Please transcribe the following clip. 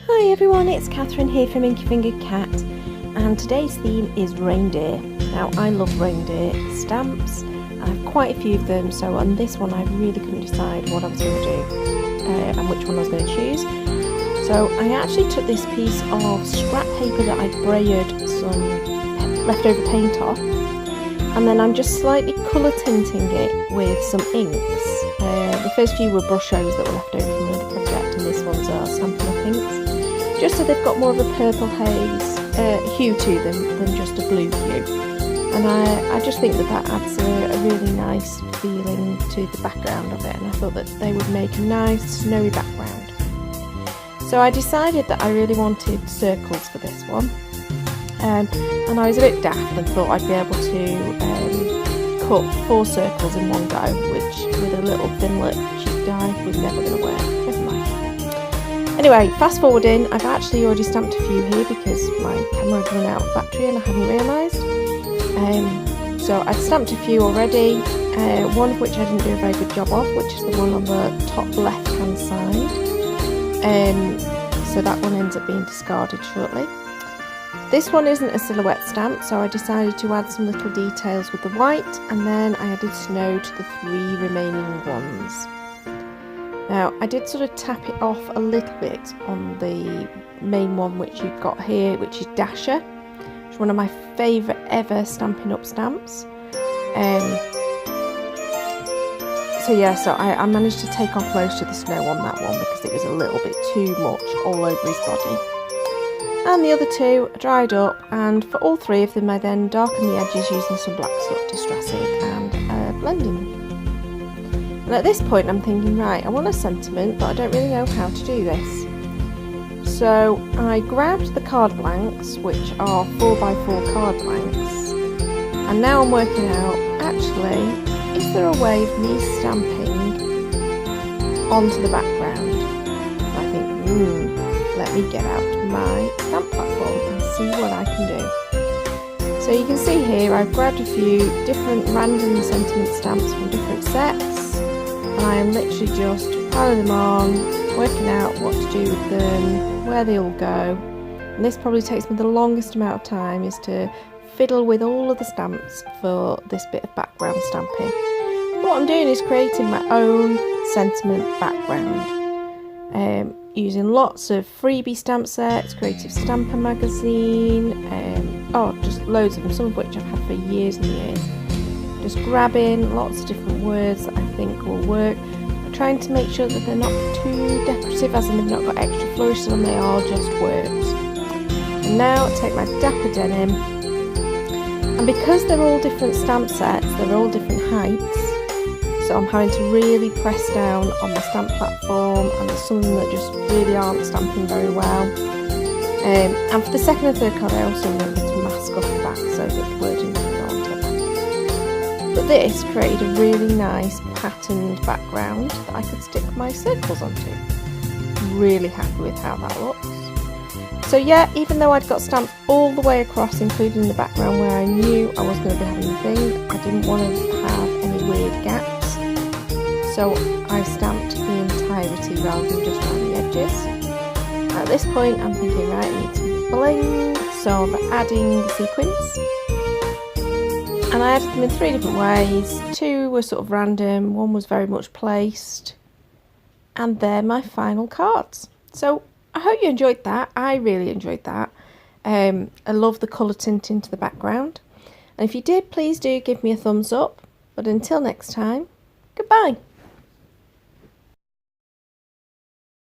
Hi everyone, it's Catherine here from Inky Fingered Cat, and today's theme is reindeer. Now I love reindeer stamps. I have quite a few of them, so on this one I really couldn't decide what I was going to do and which one I was going to choose. So I actually took this piece of scrap paper that I'd braided some leftover paint off, and then I'm just slightly colour tinting it with some inks. The first few were brushes that were left over from another project, and this one's our Stampin' Up! Inks, just so they've got more of a purple haze hue to them than just a blue hue. And I just think that adds a really nice feeling to the background of it, and I thought that they would make a nice snowy background. So I decided that I really wanted circles for this one, and I was a bit daft and thought I'd be able to cut 4 circles in one go, which with a little thinlit cheap die was never going to work. Never mind. Anyway, fast forwarding, I've actually already stamped a few here because my camera had run out of battery and I hadn't realised. So I've stamped a few already, one of which I didn't do a very good job of, which is the one on the top left hand side. So that one ends up being discarded shortly. This one isn't a silhouette stamp, so I decided to add some little details with the white, and then I added snow to the 3 remaining ones. Now I did sort of tap it off a little bit on the main one which you've got here, which is Dasher. It's one of my favourite ever Stampin' Up! Stamps. So I managed to take off most of the snow on that one because it was a little bit too much all over his body. And the other 2 dried up, and for all 3 of them I then darkened the edges using some black soot distressing and blending. And at this point I'm thinking, right, I want a sentiment, but I don't really know how to do this. So I grabbed the card blanks, which are 4x4 card blanks, and now I'm working out, actually, is there a way of me stamping onto the background? And I think, let me get out my stamp platform and see what I can do. So you can see here I've grabbed a few different random sentiment stamps from different sets, and I am literally just piling them on, working out what to do with them, where they all go. And this probably takes me the longest amount of time, is to fiddle with all of the stamps for this bit of background stamping. What I'm doing is creating my own sentiment background, using lots of freebie stamp sets, Creative Stamper magazine, just loads of them, some of which I've had for years and years. Just grabbing lots of different words that I think will work, trying to make sure that they're not too decorative, as in they've not got extra flourishes on, they are just words. And now I take my Dapper Denim, and because they're all different stamp sets, they're all different heights, so I'm having to really press down on the stamp platform, and there's some of them that just really aren't stamping very well. And for the second and third card I also remember to mask off the back so that the wording doesn't go onto the back. But this created a really nice patterned background that I could stick my circles onto. Really happy with how that looks. So yeah, even though I'd got stamps all the way across, including the background where I knew I was going to be having a thing, I didn't want to have any weird gaps. So I stamped the entirety rather than just around the edges. At this point I'm thinking, right, I need some bling, so I'm adding the sequins. And I added them in 3 different ways. 2 were sort of random, 1 was very much placed. And they're my final cards. So I hope you enjoyed that. I really enjoyed that. I love the colour tinting to the background. And if you did, please do give me a thumbs up. But until next time, goodbye.